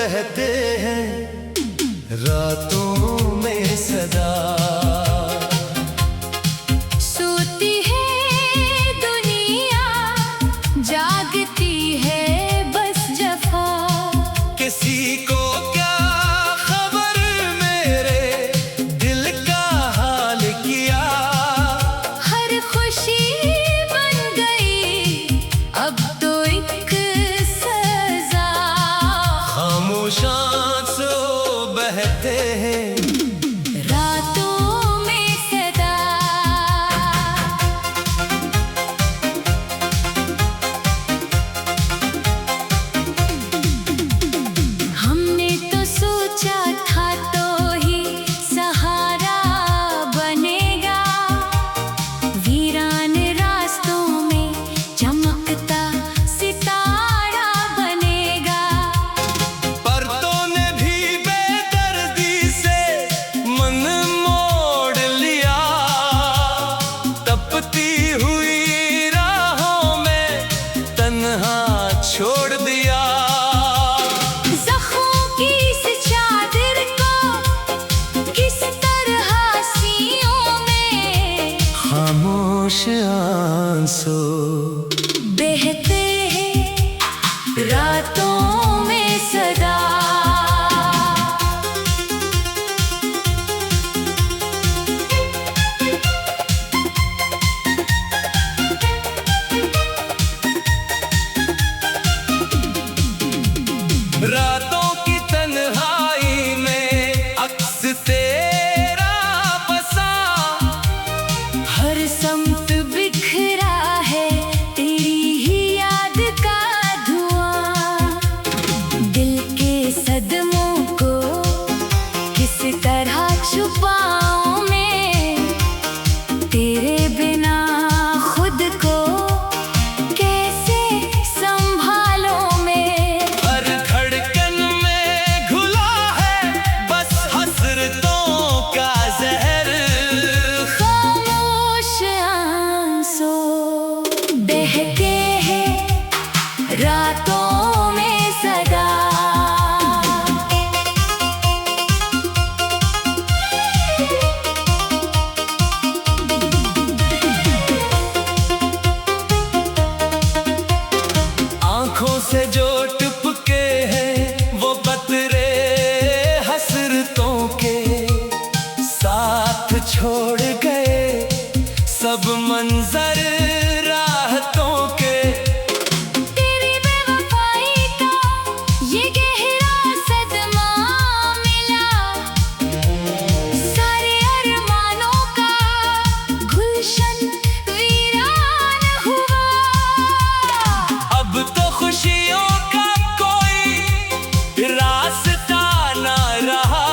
बहते हैं रातों में सदा। सोती है दुनिया, जागती है बस जफा। किसी को क्या खबर मेरे दिल का हाल किया। हर खुशी बन गई अब तो एक सजा। खामोश आंसू बहते हैं रातों में सदा। हमने तो सोचा था तो ही सहारा बनेगा। वीरान रास्तों में चमकता सितारा बनेगा। पर तूने भी बेदर्दी से मन मोड़ लिया। तपती हुई राहों में तन्हा छोड़ दिया। ज़ख्मों की इस चादर को किस तरह सीनों में खामोश आंसू बहते हैं रातों में सदा। रातों की तन्हाई में अक्स तेरा बसा। हर समत बिखरा है तेरी ही याद का धुआं। दिल के सदमों को किस तरह छुपाऊं मैं। तेरे बिना खुद को कैसे संभालूं मैं। हर धड़कन में घुला है बस हसरतों का जहर। खामोश आंसू बहते हैं रातों में सदा। आंखों से जो टपके हैं वो कतरे हसरतों के। साथ छोड़ गए सब मंजर राहतों के। तेरी बेवफाई का ये गहरा सदमा मिला। सारे अरमानों का गुलशन वीरान हुआ। अब तो खुशियों का कोई रास्ता न रहा।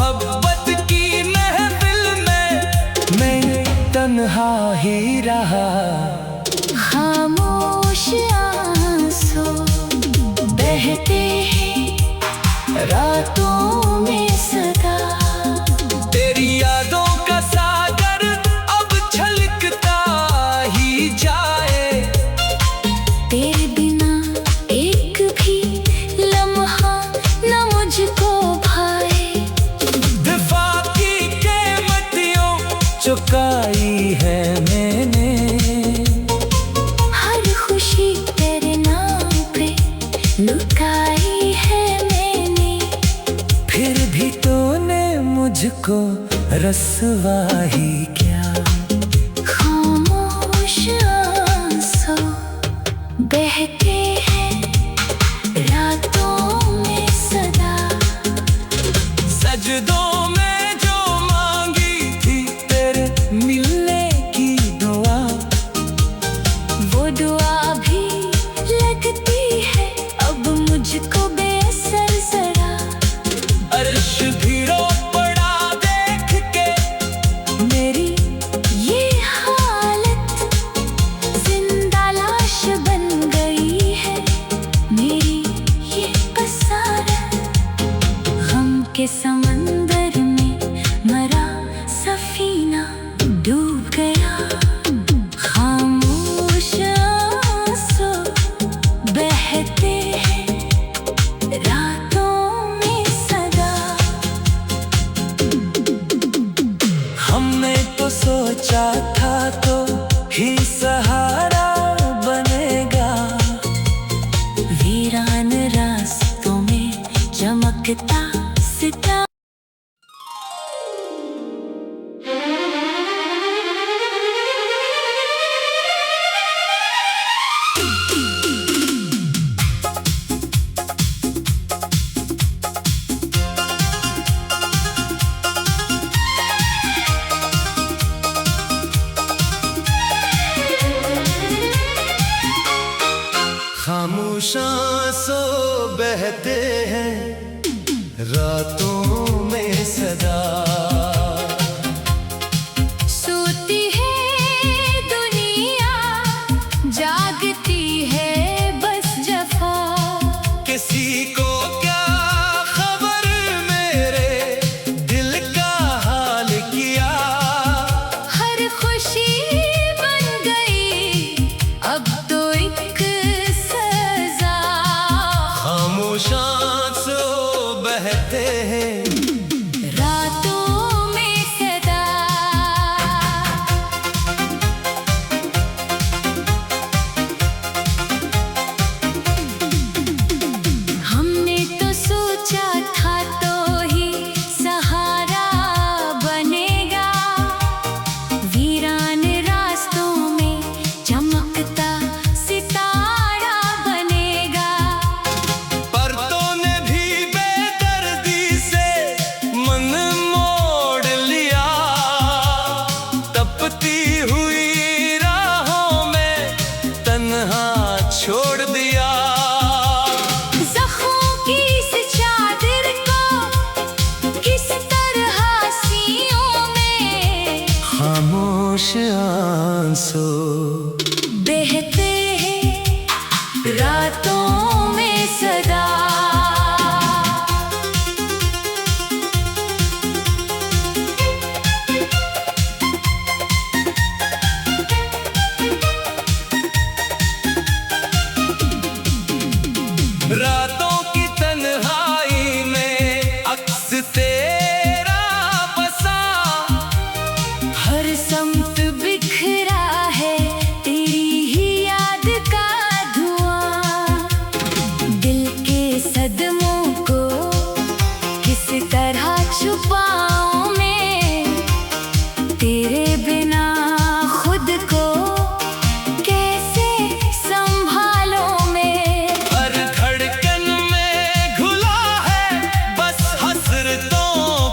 मोहब्बत की महफिल में मैं तन्हा ही रहा। खामोश आंसू बहते हैं रातों में सदा। तेरी यादों का सागर अब छलकता ही जाए। तेरे बिना एक भी लम्हा न मुझको भाए। वफा की कीमतियों चुकाई है मैंने। हर खुशी तेरे नाम पे लुकाई है मैंने। फिर भी तूने मुझको रसवा ही क्या। खामोश आंसू बहते हैं रातों में सदा। सजदों में जो मांगी थी तेरे मिलने की दुआ, वो दुआ भी लगती है अब मुझको बेअसर जरा। अर्श भी रो पड़ा देख के मेरी ये हालत। जिंदा लाश बन गई है मेरी ये बसारत। गम के समंदर में मरा सफीना डूब गया। खामोश आंसू बहते हैं रातों में सदा। हमने तो सोचा था तो ही सहारा बनेगा। वीरान रास्तों में चमकता सितारा। खामोश आंसू बहते हैं रातों में सदा। सोती है दुनिया जागती है बस जफा। किसी को क्या खबर मेरे दिल का हाल किया। हर खुशी बन गई अब तो एक सजा। खामोश आंसू बहते हैं रातों में सदा। हमने तो सोचा था तो ही सहारा बनेगा। वीरान रास्तों में चमकता सितारा बनेगा। पर तूने भी बेदर्दी से मन मोड़ लिया। तपती हुई राहों में तन्हा छोड़ दिया। ज़ख्मों की इस चादर को किस तरह सीओं में खामोश आंसू बहते हैं रातों में सदा। रातों की तन्हाई में अक्स तेरा बसा। हर समत बिखरा है तेरी ही याद का धुआं। दिल के सदमों को किस तरह छुपाऊं मैं। तेरे बिना खुद को कैसे संभालो मैं। हर धड़कन में घुला है बस हसरतों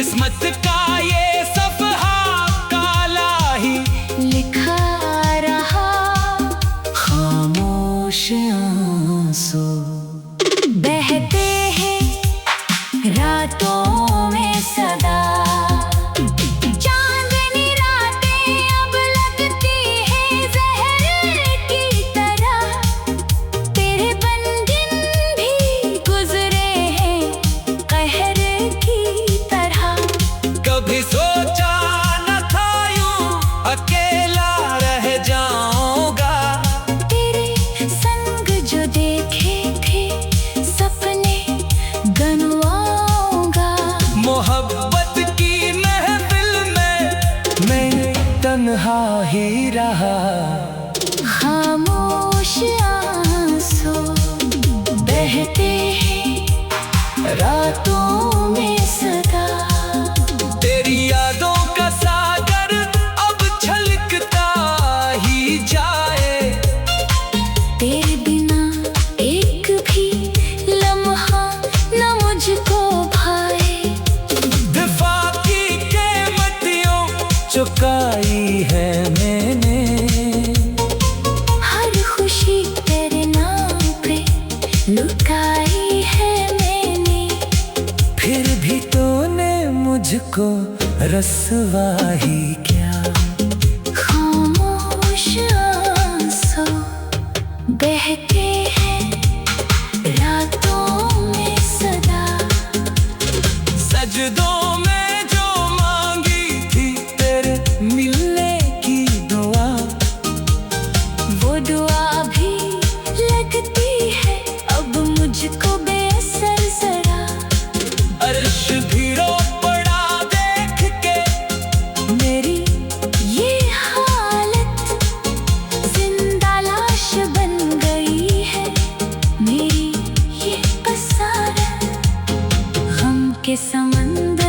किस्मत का ये सफहा काला ही लिखा रहा। खामोश आंसू बहते हैं रातों में सदा। चांदनी रातें अब लगती है जहर की तरह। तेरे बन दिन भी गुजरे हैं कहर की तरह। कभी सोचा न था यूं अकेला रह जाऊंगा। तेरे संग जो देखे थे सपने गनवाऊंगा। मोहब्बत की महफिल में मैं तन्हा ही रहा। खामोश आंसू बहते हैं रातों में सदा। तेरी यादों का सागर अब छलकता ही जाए। तेरे बिना एक भी लम्हा न मुझको भाए। दिफा की कीमतियों चुकाई है मैंने। हर खुशी तेरे नाम पे लुटाई है मैंने। फिर भी तूने मुझको रसवा ही क्या। खामोश आंसू बहते हैं रातों में सदा। सजदों में जो मांगी थी तेरे मिलने की दुआ। वो दुआ भी लगती है अब मुझको बेअसर जरा। अर्श भी रो पड़ा देख के मेरी ये हालत। जिंदा लाश बन गई है मेरी ये बसारत। गम के समंदर